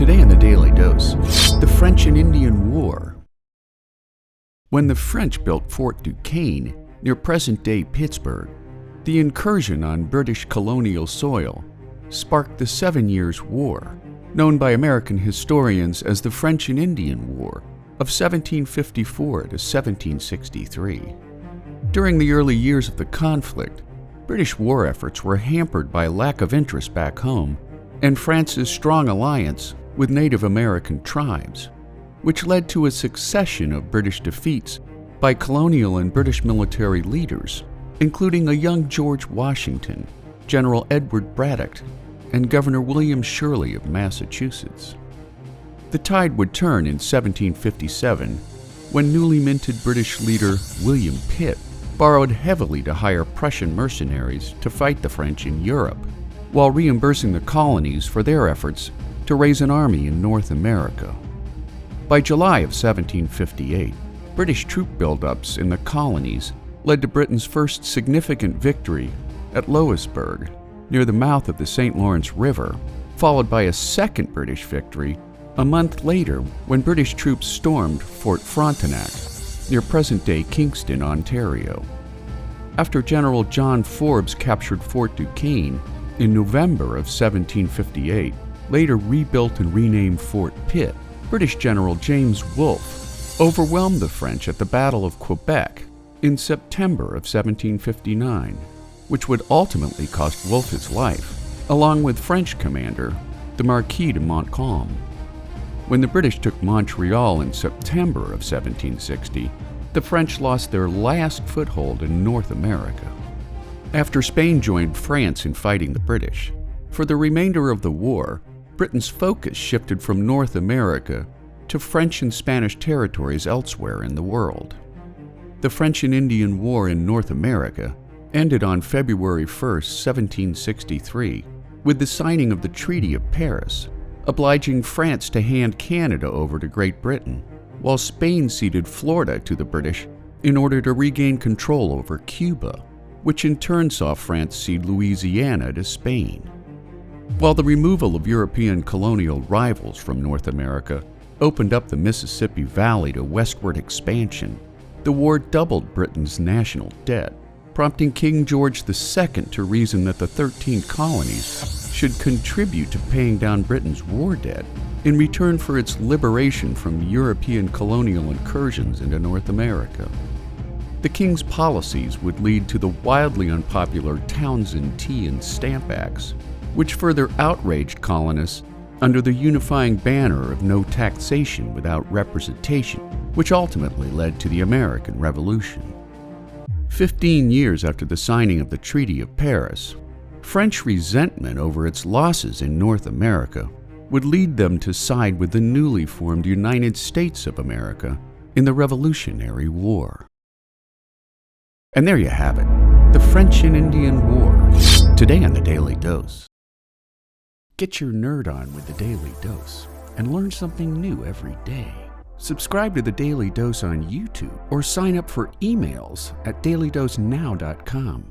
Today in the Daily Dose, the French and Indian War. When the French built Fort Duquesne near present-day Pittsburgh, the incursion on British colonial soil sparked the 7 Years' War, known by American historians as the French and Indian War of 1754 to 1763. During the early years of the conflict, British war efforts were hampered by lack of interest back home and France's strong alliance with Native American tribes, which led to a succession of British defeats by colonial and British military leaders, including a young George Washington, General Edward Braddock, and Governor William Shirley of Massachusetts. The tide would turn in 1757 when newly minted British leader William Pitt borrowed heavily to hire Prussian mercenaries to fight the French in Europe, while reimbursing the colonies for their efforts to raise an army in North America. By July of 1758, British troop buildups in the colonies led to Britain's first significant victory at Louisbourg, near the mouth of the St. Lawrence River, followed by a second British victory a month later when British troops stormed Fort Frontenac, near present-day Kingston, Ontario. After General John Forbes captured Fort Duquesne in November of 1758, later rebuilt and renamed Fort Pitt, British General James Wolfe overwhelmed the French at the Battle of Quebec in September of 1759, which would ultimately cost Wolfe his life, along with French commander the Marquis de Montcalm. When the British took Montreal in September of 1760, the French lost their last foothold in North America. After Spain joined France in fighting the British, for the remainder of the war, Britain's focus shifted from North America to French and Spanish territories elsewhere in the world. The French and Indian War in North America ended on February 1, 1763, with the signing of the Treaty of Paris, obliging France to hand Canada over to Great Britain, while Spain ceded Florida to the British in order to regain control over Cuba, which in turn saw France cede Louisiana to Spain. While the removal of European colonial rivals from North America opened up the Mississippi Valley to westward expansion, the war doubled Britain's national debt, prompting King George II to reason that the 13 colonies should contribute to paying down Britain's war debt in return for its liberation from European colonial incursions into North America. The King's policies would lead to the wildly unpopular Townshend Tea and Stamp Acts, which further outraged colonists under the unifying banner of no taxation without representation, which ultimately led to the American Revolution. 15 years after the signing of the Treaty of Paris, French resentment over its losses in North America would lead them to side with the newly formed United States of America in the Revolutionary War. And there you have it, the French and Indian War, today on the Daily Dose. Get your nerd on with the Daily Dose and learn something new every day. Subscribe to the Daily Dose on YouTube or sign up for emails at dailydosenow.com.